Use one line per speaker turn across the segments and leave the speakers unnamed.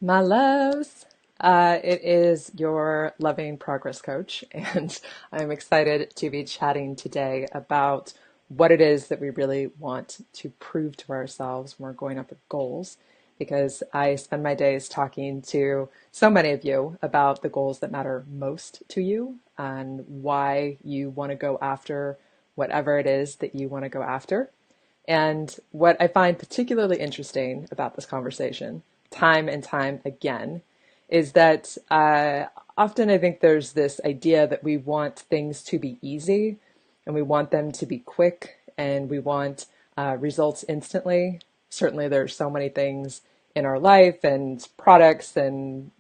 My loves, it is your loving progress coach, and I'm excited to be chatting today about what it is that we really want to prove to ourselves when we're going up with goals. Because I spend my days talking to so many of you about the goals that matter most to you and why you want to go after whatever it is that you want to go after. And what I find particularly interesting about this conversation, time and time again, is that often I think there's this idea that we want things to be easy and we want them to be quick and we want results instantly. Certainly, there's so many things in our life and products and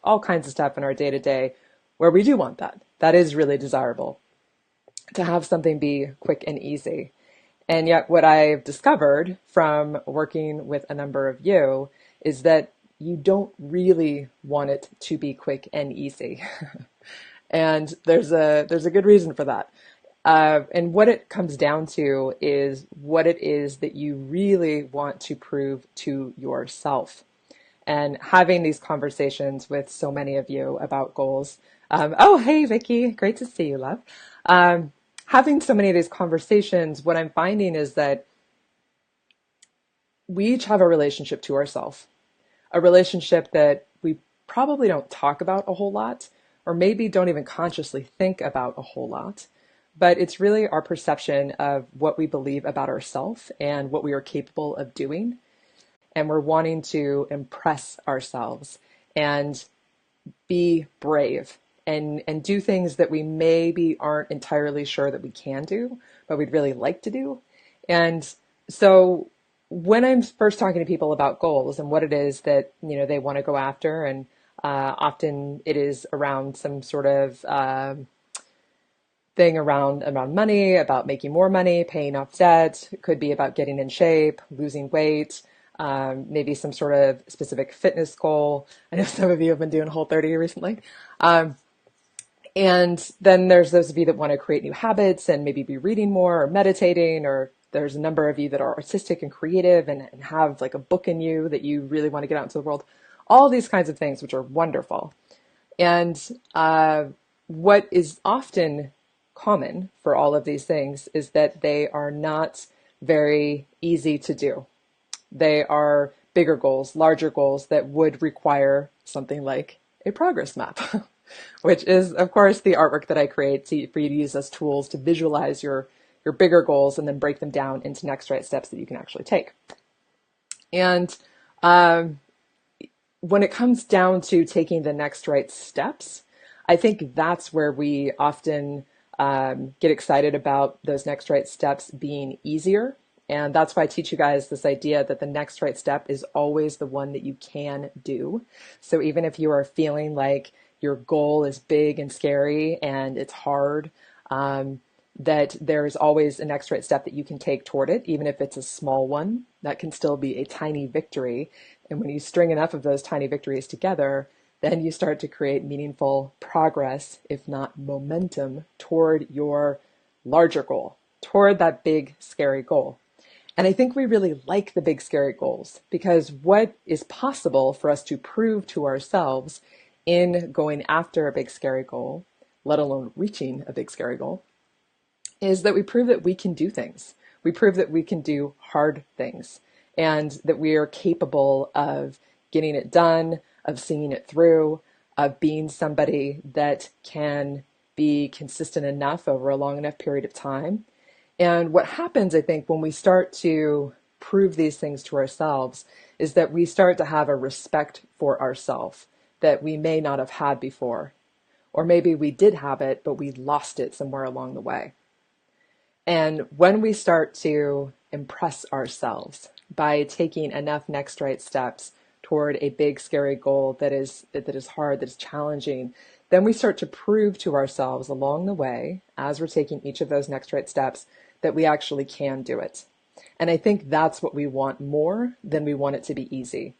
all kinds of stuff in our day to day where we do want that. That is really desirable to have something be quick and easy. And yet, what I've discovered from working with a number of you is that you don't really want it to be quick and easy. And there's a good reason for that. And what it comes down to is what it is that you really want to prove to yourself. And having these conversations with so many of you about goals. Oh, hey, Vicky, great to see you, love. Um, Having so many of these conversations, what I'm finding is that we each have a relationship to ourselves, a relationship that we probably don't talk about a whole lot, or maybe don't even consciously think about a whole lot. But it's really our perception of what we believe about ourselves and what we are capable of doing. And we're wanting to impress ourselves and be brave and do things that we maybe aren't entirely sure that we can do, but we'd really like to do. And so when I'm first talking to people about goals and what it is that they want to go after, and often it is around some sort of thing around money, about making more money, paying off debt. It could be about getting in shape, losing weight, maybe some sort of specific fitness goal. I know some of you have been doing Whole30 recently. Um, and then there's those of you that want to create new habits and maybe be reading more or meditating, or there's a number of you that are artistic and creative and have like a book in you that you really want to get out into the world. All these kinds of things, which are wonderful. And what is often common for all of these things is that they are not very easy to do. They are bigger goals, larger goals that would require something like a progress map, which is, of course, the artwork that I create for you to use as tools to visualize your bigger goals and then break them down into next right steps that you can actually take. And um, when it comes down to taking the next right steps, I think that's where we often get excited about those next right steps being easier. And that's why I teach you guys this idea that the next right step is always the one that you can do. So even if you are feeling like your goal is big and scary and it's hard, that there is always a next right step that you can take toward it, even if it's a small one. That can still be a tiny victory. And when you string enough of those tiny victories together, then you start to create meaningful progress, if not momentum, toward your larger goal, toward that big, scary goal. And I think we really like the big, scary goals because what is possible for us to prove to ourselves in going after a big, scary goal, let alone reaching a big, scary goal, is that we prove that we can do things. We prove that we can do hard things and that we are capable of getting it done, of seeing it through, of being somebody that can be consistent enough over a long enough period of time. And what happens, I think, when we start to prove these things to ourselves is that we start to have a respect for ourselves that we may not have had before. Or maybe we did have it, but we lost it somewhere along the way. And when we start to impress ourselves by taking enough next right steps toward a big scary goal that is hard, that is challenging, then we start to prove to ourselves along the way, as we're taking each of those next right steps, that we actually can do it. And I think that's what we want more than we want it to be easy.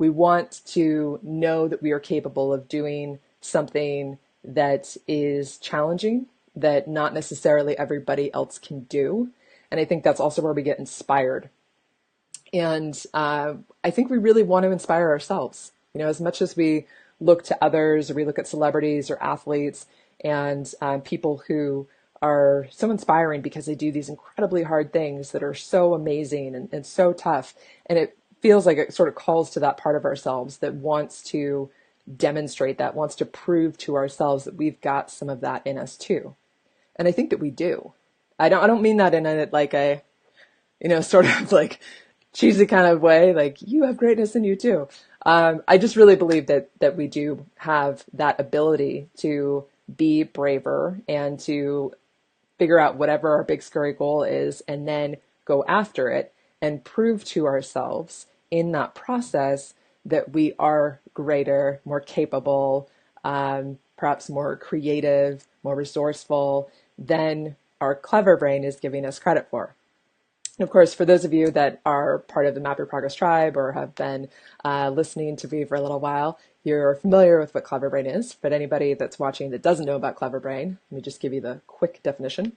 We want to know that we are capable of doing something that is challenging, that not necessarily everybody else can do. And I think that's also where we get inspired. And I think we really want to inspire ourselves. As much as we look to others or we look at celebrities or athletes and people who are so inspiring because they do these incredibly hard things that are so amazing and so tough. And it feels like it sort of calls to that part of ourselves that wants to demonstrate that, wants to prove to ourselves that we've got some of that in us too. And I think that we do. I don't mean that in a like a, sort of like cheesy kind of way, like you have greatness in you too. I just really believe that we do have that ability to be braver and to figure out whatever our big scary goal is and then go after it and prove to ourselves in that process that we are greater, more capable, perhaps more creative, more resourceful than our clever brain is giving us credit for. And of course, for those of you that are part of the Map Your Progress tribe or have been listening to me for a little while, you're familiar with what Clever Brain is. But anybody that's watching that doesn't know about Clever Brain, let me just give you the quick definition.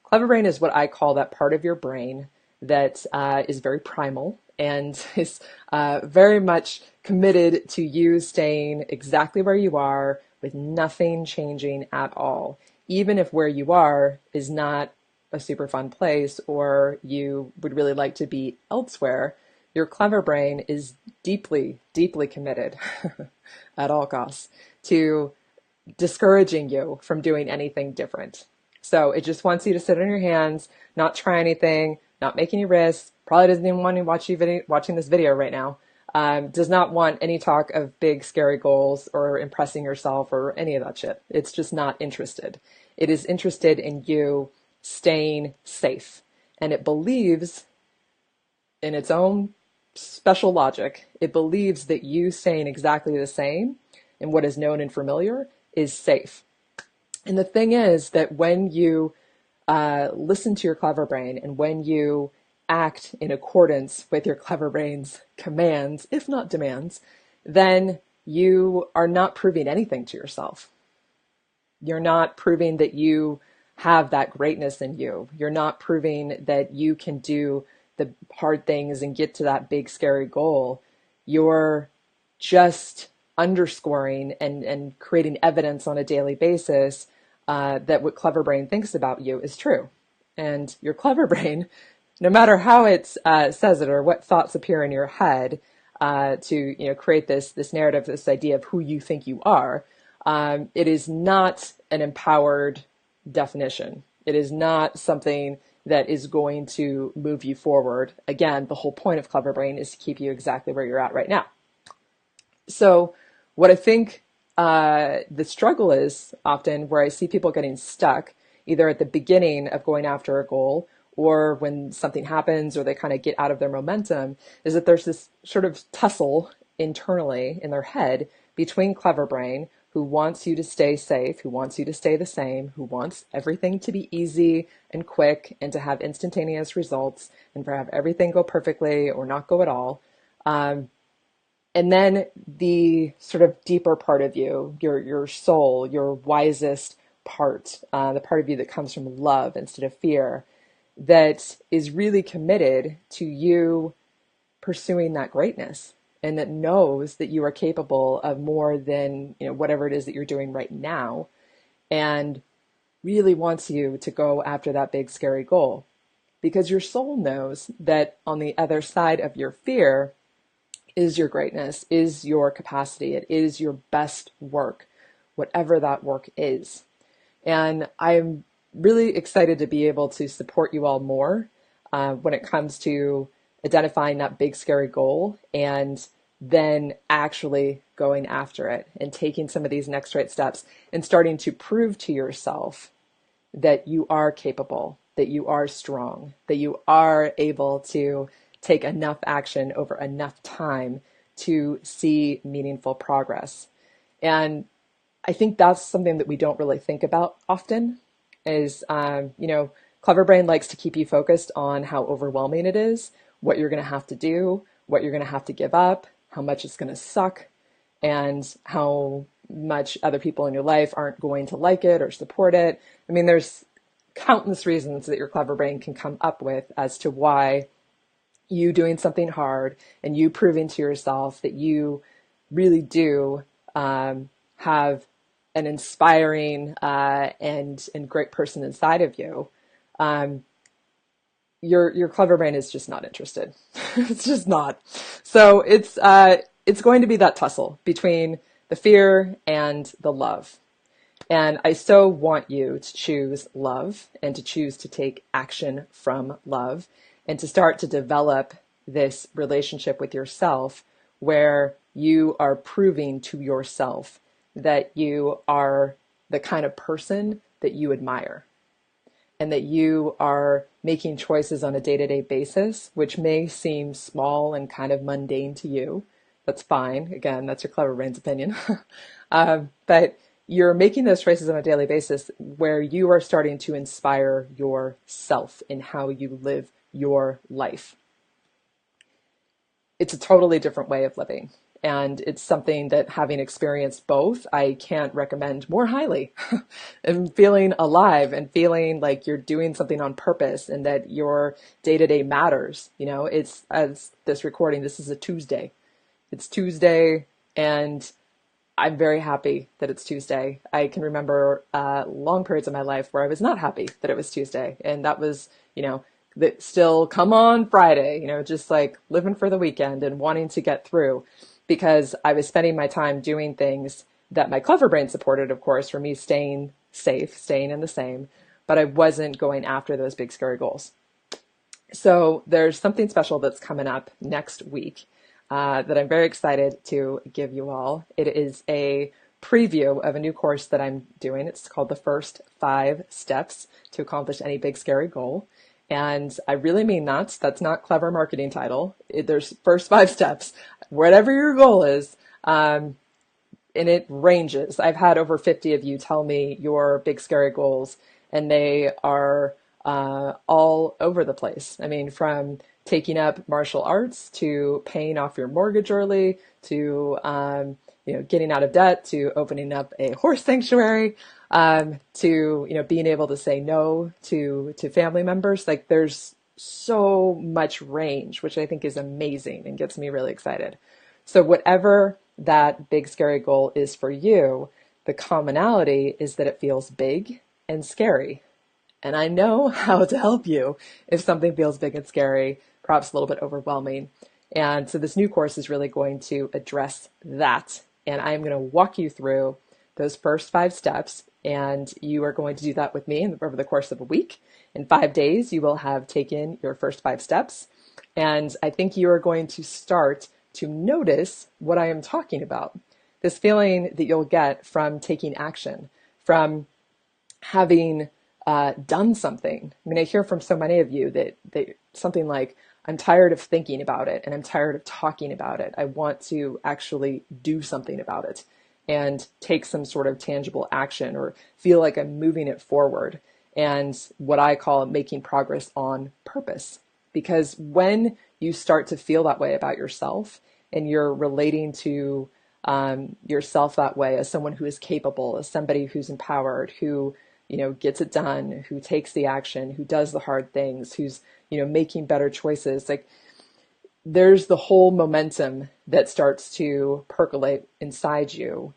Clever Brain is what I call that part of your brain that is very primal and is very much committed to you staying exactly where you are with nothing changing at all, even if where you are is not a super fun place or you would really like to be elsewhere. Your clever brain is deeply, deeply committed at all costs to discouraging you from doing anything different. So it just wants you to sit on your hands, not try anything, not make any risks. Probably doesn't even want to watch you watching this video right now. Does not want any talk of big scary goals or impressing yourself or any of that shit. It's just not interested. It is interested in you staying safe. And it believes in its own special logic, it believes that you staying exactly the same in what is known and familiar is safe. And the thing is that when you listen to your clever brain and when you act in accordance with your clever brain's commands, if not demands, then you are not proving anything to yourself. You're not proving that you have that greatness in you. You're not proving that you can do the hard things and get to that big scary goal. You're just underscoring and creating evidence on a daily basis that what clever brain thinks about you is true. And your clever brain, no matter how it says it or what thoughts appear in your head to create this narrative, this idea of who you think you are, it is not an empowered definition. It is not something that is going to move you forward. Again, the whole point of Clever Brain is to keep you exactly where you're at right now. So what I think the struggle is often where I see people getting stuck, either at the beginning of going after a goal or when something happens or they kind of get out of their momentum, is that there's this sort of tussle internally in their head between Clever Brain, who wants you to stay safe, who wants you to stay the same, who wants everything to be easy and quick and to have instantaneous results and for have everything go perfectly or not go at all. And then the sort of deeper part of you, your soul, your wisest part, the part of you that comes from love instead of fear, that is really committed to you pursuing that greatness and that knows that you are capable of more than whatever it is that you're doing right now and really wants you to go after that big scary goal, because your soul knows that on the other side of your fear is your greatness, is your capacity, it is your best work, whatever that work is. And I'm really excited to be able to support you all more when it comes to identifying that big scary goal and then actually going after it and taking some of these next right steps and starting to prove to yourself that you are capable, that you are strong, that you are able to take enough action over enough time to see meaningful progress. And I think that's something that we don't really think about often is, Clever Brain likes to keep you focused on how overwhelming it is, what you're going to have to do, what you're going to have to give up, how much it's going to suck, and how much other people in your life aren't going to like it or support it. I mean, there's countless reasons that your clever brain can come up with as to why you doing something hard and you proving to yourself that you really do have an inspiring and great person inside of you, um, your clever brain is just not interested. It's just not. So it's going to be that tussle between the fear and the love. And I so want you to choose love and to choose to take action from love and to start to develop this relationship with yourself where you are proving to yourself that you are the kind of person that you admire and that you are making choices on a day-to-day basis, which may seem small and kind of mundane to you. That's fine. Again, that's your clever brain's opinion. But you're making those choices on a daily basis where you are starting to inspire yourself in how you live your life. It's a totally different way of living. And it's something that, having experienced both, I can't recommend more highly. And feeling alive and feeling like you're doing something on purpose and that your day to day matters. You know, it's, as this recording, this is a Tuesday. It's Tuesday, and I'm very happy that it's Tuesday. I can remember long periods of my life where I was not happy that it was Tuesday. And that was, that still come on Friday, just like living for the weekend and wanting to get through because I was spending my time doing things that my clever brain supported, of course, for me staying safe, staying in the same, but I wasn't going after those big scary goals. So there's something special that's coming up next week that I'm very excited to give you all. It is a preview of a new course that I'm doing. It's called The First 5 Steps to Accomplish Any Big Scary Goal. And I really mean that. That's not clever marketing title. There's first 5 steps, whatever your goal is. And it ranges. I've had over 50 of you tell me your big scary goals, and they are all over the place. I mean, from taking up martial arts to paying off your mortgage early to getting out of debt to opening up a horse sanctuary to being able to say no to family members. Like, there's so much range, which I think is amazing and gets me really excited. So whatever that big scary goal is for you, the commonality is that it feels big and scary. And I know how to help you if something feels big and scary, perhaps a little bit overwhelming. And so this new course is really going to address that. And I'm going to walk you through those first 5 steps. And you are going to do that with me over the course of a week. In 5 days, you will have taken your first 5 steps. And I think you are going to start to notice what I am talking about. This feeling that you'll get from taking action, from having done something. I mean, I hear from so many of you that something like, I'm tired of thinking about it and I'm tired of talking about it. I want to actually do something about it and take some sort of tangible action or feel like I'm moving it forward. And what I call making progress on purpose. Because when you start to feel that way about yourself and you're relating to yourself that way as someone who is capable, as somebody who's empowered, who gets it done, who takes the action, who does the hard things, who's making better choices, like, there's the whole momentum that starts to percolate inside you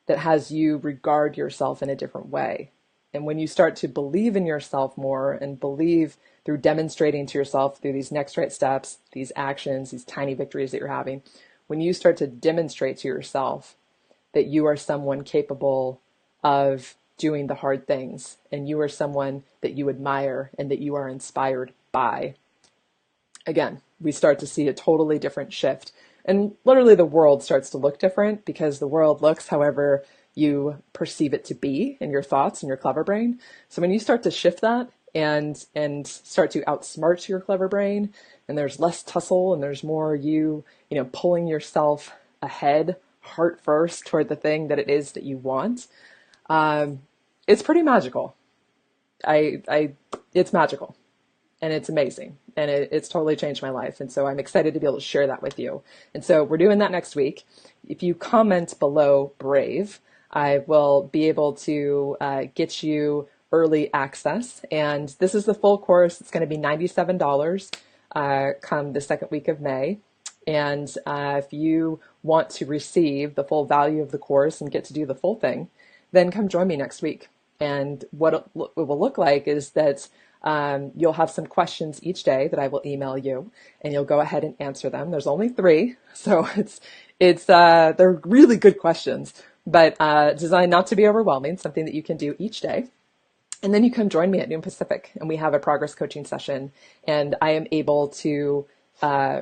that has you regard yourself in a different way. And when you start to believe in yourself more and believe through demonstrating to yourself through these next right steps, these actions, these tiny victories that you're having, when you start to demonstrate to yourself that you are someone capable of doing the hard things and you are someone that you admire and that you are inspired by, again, we start to see a totally different shift. And literally the world starts to look different because the world looks however you perceive it to be in your thoughts and your clever brain. So when you start to shift that and start to outsmart your clever brain, and there's less tussle and there's more you pulling yourself ahead, heart first, toward the thing that it is that you want, it's pretty magical. It's magical. And it's amazing. And it's totally changed my life. And so I'm excited to be able to share that with you. And so we're doing that next week. If you comment below Brave, I will be able to get you early access. And this is the full course. It's going to be $97 come the second week of May. And if you want to receive the full value of the course and get to do the full thing, then come join me next week. And what it will look like is that you'll have some questions each day that I will email you, and you'll go ahead and answer them. There's only 3, so they're really good questions, but designed not to be overwhelming. Something that you can do each day. And then you come join me at noon Pacific, and we have a progress coaching session, and I am able to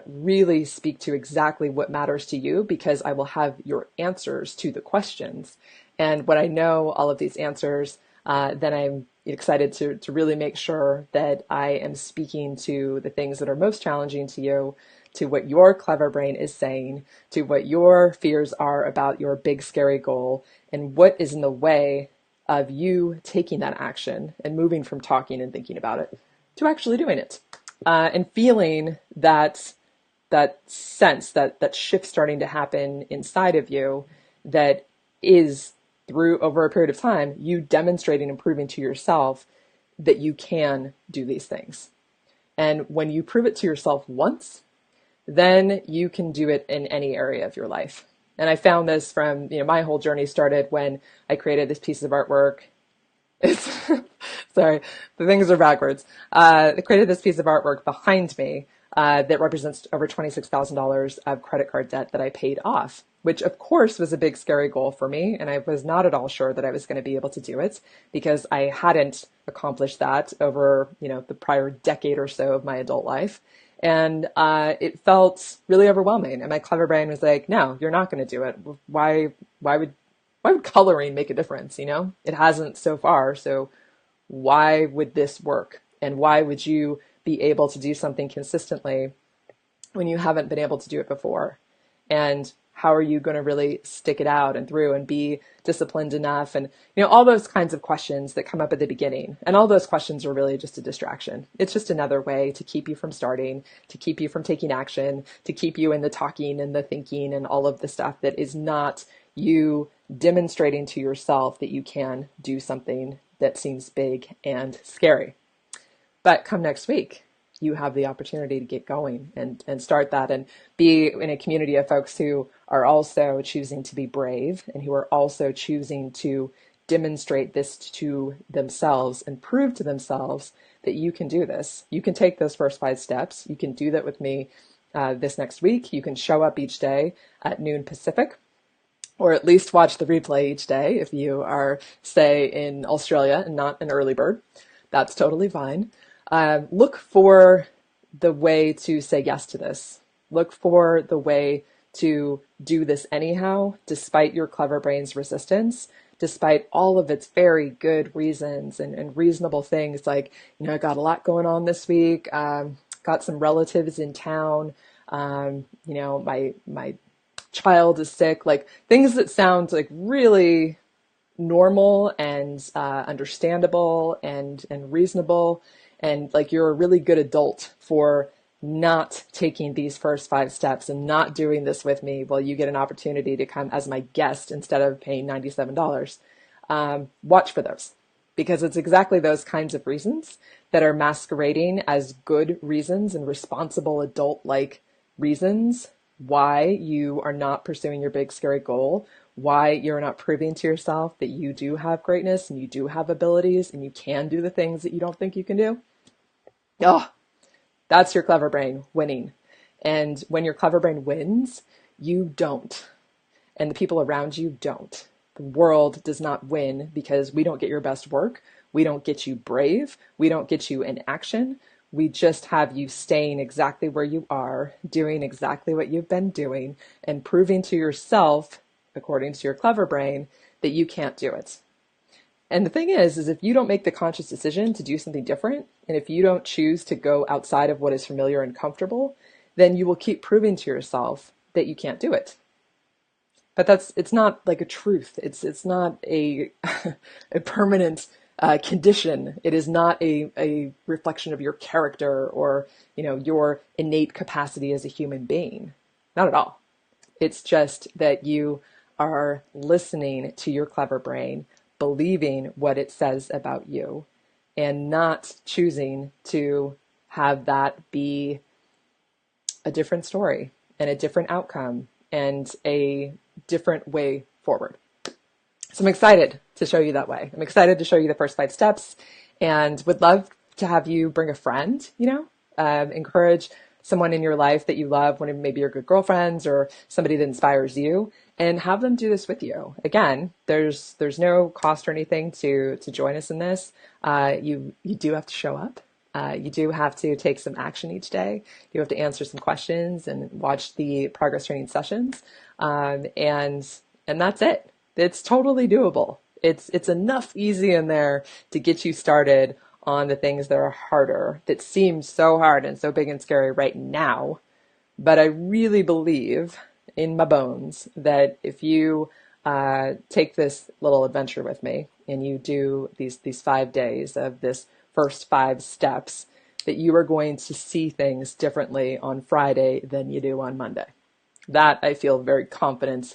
really speak to exactly what matters to you, because I will have your answers to the questions. And when I know all of these answers, then I'm excited to really make sure that I am speaking to the things that are most challenging to you, to what your clever brain is saying, to what your fears are about your big, scary goal, and what is in the way of you taking that action and moving from talking and thinking about it to actually doing it, and feeling that sense, that shift starting to happen inside of you, that is through over a period of time, you demonstrating and proving to yourself that you can do these things. And when you prove it to yourself once, then you can do it in any area of your life. And I found this from, my whole journey started when I created this piece of artwork. It's, sorry, the things are backwards. I created this piece of artwork behind me that represents over $26,000 of credit card debt that I paid off, which of course was a big scary goal for me. And I was not at all sure that I was going to be able to do it, because I hadn't accomplished that over, the prior decade or so of my adult life. And it felt really overwhelming. And my clever brain was like, no, you're not going to do it. Why would coloring make a difference? It hasn't so far. So why would this work? And why would you be able to do something consistently when you haven't been able to do it before? And how are you going to really stick it out and through and be disciplined enough? And, all those kinds of questions that come up at the beginning. And all those questions are really just a distraction. It's just another way to keep you from starting, to keep you from taking action, to keep you in the talking and the thinking and all of the stuff that is not you demonstrating to yourself that you can do something that seems big and scary. But come next week, you have the opportunity to get going and start that and be in a community of folks who are also choosing to be brave and who are also choosing to demonstrate this to themselves and prove to themselves that you can do this. You can take those first 5 steps. You can do that with me this next week. You can show up each day at noon Pacific, or at least watch the replay each day if you are, say, in Australia and not an early bird. That's totally fine. Look for the way to say yes to this. Look for the way to do this anyhow, despite your clever brain's resistance, despite all of its very good reasons and reasonable things like, I got a lot going on this week, got some relatives in town, my child is sick, like things that sound like really normal and understandable and reasonable. And like you're a really good adult for not taking these first 5 steps and not doing this with me while you get an opportunity to come as my guest instead of paying $97. Watch for those, because it's exactly those kinds of reasons that are masquerading as good reasons and responsible adult-like reasons why you are not pursuing your big scary goal, why you're not proving to yourself that you do have greatness and you do have abilities and you can do the things that you don't think you can do. Oh, that's your clever brain winning. And when your clever brain wins, you don't. And the people around you don't. The world does not win because we don't get your best work. We don't get you brave. We don't get you in action. We just have you staying exactly where you are, doing exactly what you've been doing, and proving to yourself, according to your clever brain, that you can't do it. And the thing is if you don't make the conscious decision to do something different, and if you don't choose to go outside of what is familiar and comfortable, then you will keep proving to yourself that you can't do it. But it's not like a truth. It's not a a permanent condition. It is not a reflection of your character or, your innate capacity as a human being. Not at all. It's just that you are listening to your clever brain, believing what it says about you, and not choosing to have that be a different story and a different outcome and a different way forward. So I'm excited to show you that way. I'm excited to show you the first 5 steps and would love to have you bring a friend, encourage someone in your life that you love, one of maybe your good girlfriends or somebody that inspires you, and have them do this with you. Again, there's no cost or anything to join us in this. You do have to show up. You do have to take some action each day. You have to answer some questions and watch the progress training sessions, and that's it. It's totally doable. It's enough easy in there to get you started on the things that are harder, that seem so hard and so big and scary right now. But I really believe in my bones that if you take this little adventure with me and you do these 5 days of this first 5 steps, that you are going to see things differently on Friday than you do on Monday. That I feel very confident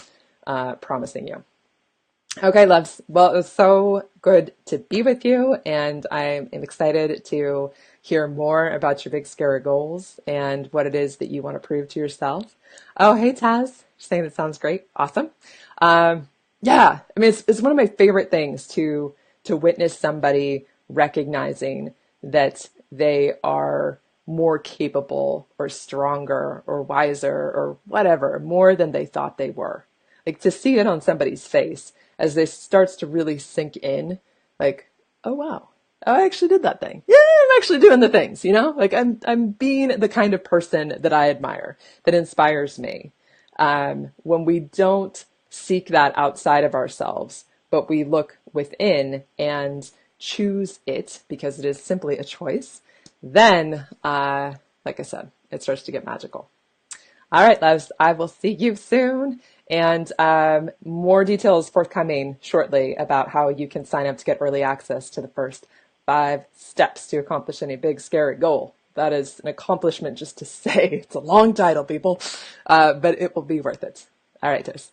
promising you. Okay, loves. Well, it was so good to be with you, and I am excited to hear more about your big scary goals and what it is that you want to prove to yourself. Oh, hey, Taz. Saying it sounds great. Awesome. Yeah, I mean, it's one of my favorite things to witness somebody recognizing that they are more capable or stronger or wiser or whatever, more than they thought they were. Like to see it on somebody's face as this starts to really sink in, like, oh wow, I actually did that thing. Yeah, I'm actually doing the things, like I'm being the kind of person that I admire, that inspires me. When we don't seek that outside of ourselves, but we look within and choose it because it is simply a choice, then, like I said, it starts to get magical. All right, loves, I will see you soon. And more details forthcoming shortly about how you can sign up to get early access to the first 5 steps to accomplish any big, scary goal. That is an accomplishment just to say. It's a long title, people, but it will be worth it. All right, Tess.